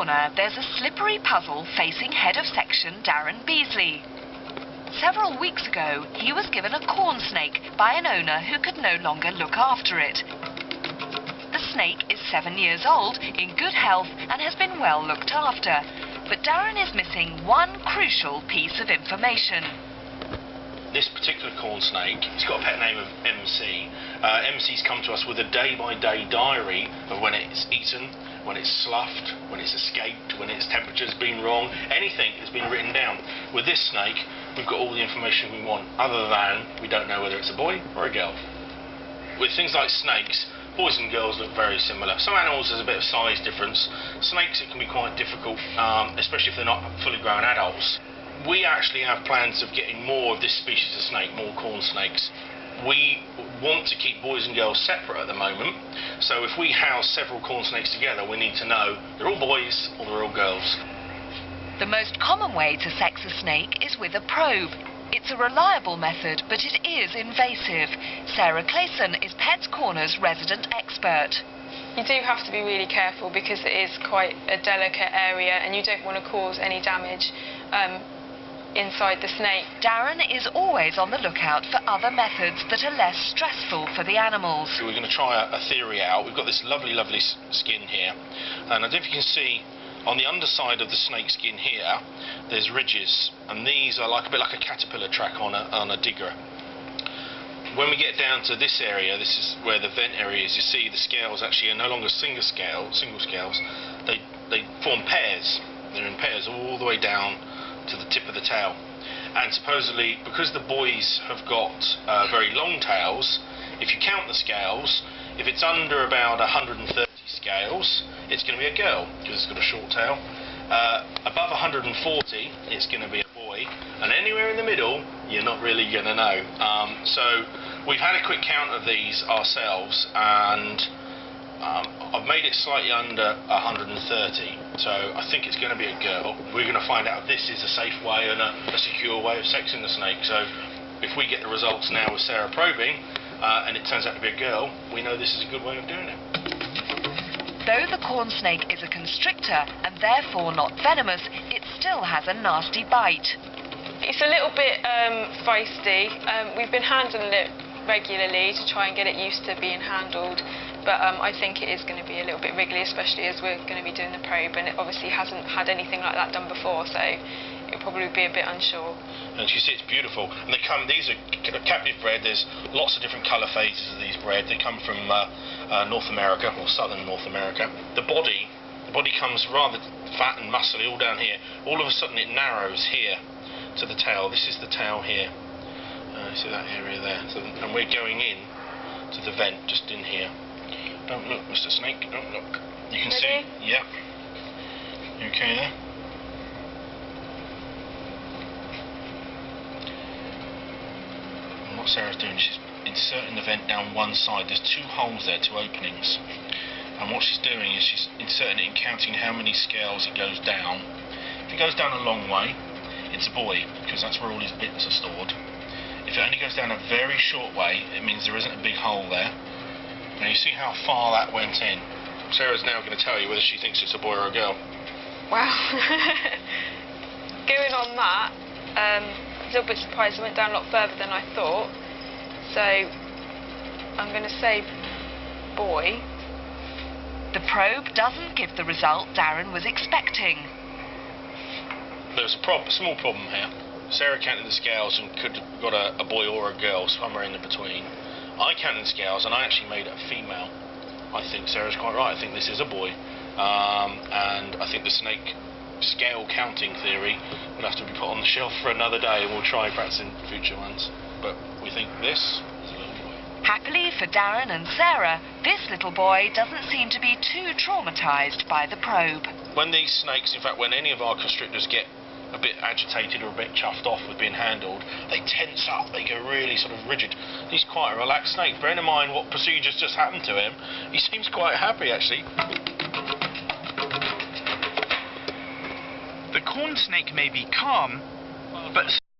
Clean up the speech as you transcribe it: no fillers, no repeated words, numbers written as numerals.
corner, there's a slippery puzzle facing head of section Darren Beasley. Several weeks ago, he was given a corn snake by an owner who could no longer look after it. The snake is 7 years old, in good health, and has been well looked after. But Darren is missing one crucial piece of information. This particular corn snake, it's got a pet name of MC. MC's come to us with a day-by-day diary of when it's eaten, when it's sloughed, when it's escaped, when its temperature's been wrong. Anything has been written down. With this snake, we've got all the information we want, other than we don't know whether it's a boy or a girl. With things like snakes, boys and girls look very similar. Some animals there's a bit of size difference. Snakes, it can be quite difficult, especially if they're not fully grown adults. We actually have plans of getting more of this species of snake, more corn snakes. We want to keep boys and girls separate at the moment, so if we house several corn snakes together, we need to know they're all boys or they're all girls. The most common way to sex a snake is with a probe. It's a reliable method, but it is invasive. Sarah Clayson is Pets Corner's resident expert. You do have to be really careful because it is quite a delicate area and you don't want to cause any damage inside the snake. Darren is always on the lookout for other methods that are less stressful for the animals. So we're going to try a theory out. We've got this lovely skin here, and I don't know if you can see on the underside of the snake skin here there's ridges, and these are like a bit like a caterpillar track on a digger. When we get down to this area, this is where the vent area is, you see the scales actually are no longer single scales, they form pairs. They're in pairs all the way down to the tip of the tail, and supposedly because the boys have got very long tails, if you count the scales, if it's under about 130 scales, it's going to be a girl because it's got a short tail. Above 140, it's going to be a boy, and anywhere in the middle, you're not really going to know. So we've had a quick count of these ourselves, and I've made it slightly under 130, so I think it's going to be a girl. We're going to find out if this is a safe way and a secure way of sexing the snake. So if we get the results now with Sarah probing, and it turns out to be a girl, we know this is a good way of doing it. Though the corn snake is a constrictor and therefore not venomous, it still has a nasty bite. It's a little bit feisty. We've been handling it regularly to try and get it used to being handled. But I think it is going to be a little bit wriggly, especially as we're going to be doing the probe, and it obviously hasn't had anything like that done before, so it'll probably be a bit unsure. And you see it's beautiful, and these are captive bred. There's lots of different colour phases of these bred. They come from North America, or southern North America. The body comes rather fat and muscly all down here. All of a sudden it narrows here to the tail. This is the tail here. See that area there? So, and we're going in to the vent just in here. Don't look, Mr. Snake, don't look. You can see, yeah. You okay there? And what Sarah's doing, she's inserting the vent down one side. There's two holes there, two openings. And what she's doing is she's inserting it and counting how many scales it goes down. If it goes down a long way, it's a boy, because that's where all his bits are stored. If it only goes down a very short way, it means there isn't a big hole there. Now you see how far that went in. Sarah's now going to tell you whether she thinks it's a boy or a girl. Wow. Going on that, a little bit surprised it went down a lot further than I thought. So I'm going to say boy. The probe doesn't give the result Darren was expecting. There's a small problem here. Sarah counted the scales and could have got a boy or a girl, somewhere in between. I counted the scales and I actually made it a female. I think Sarah's quite right. I think this is a boy. And I think the snake scale counting theory will have to be put on the shelf for another day, and we'll try perhaps in future ones. But we think this is a little boy. Happily for Darren and Sarah, this little boy doesn't seem to be too traumatised by the probe. When these snakes, in fact when any of our constrictors get a bit agitated or a bit chuffed off with being handled, they tense up, they go really sort of rigid. He's quite a relaxed snake. Bearing in mind what procedures just happened to him, he seems quite happy actually. The corn snake may be calm, but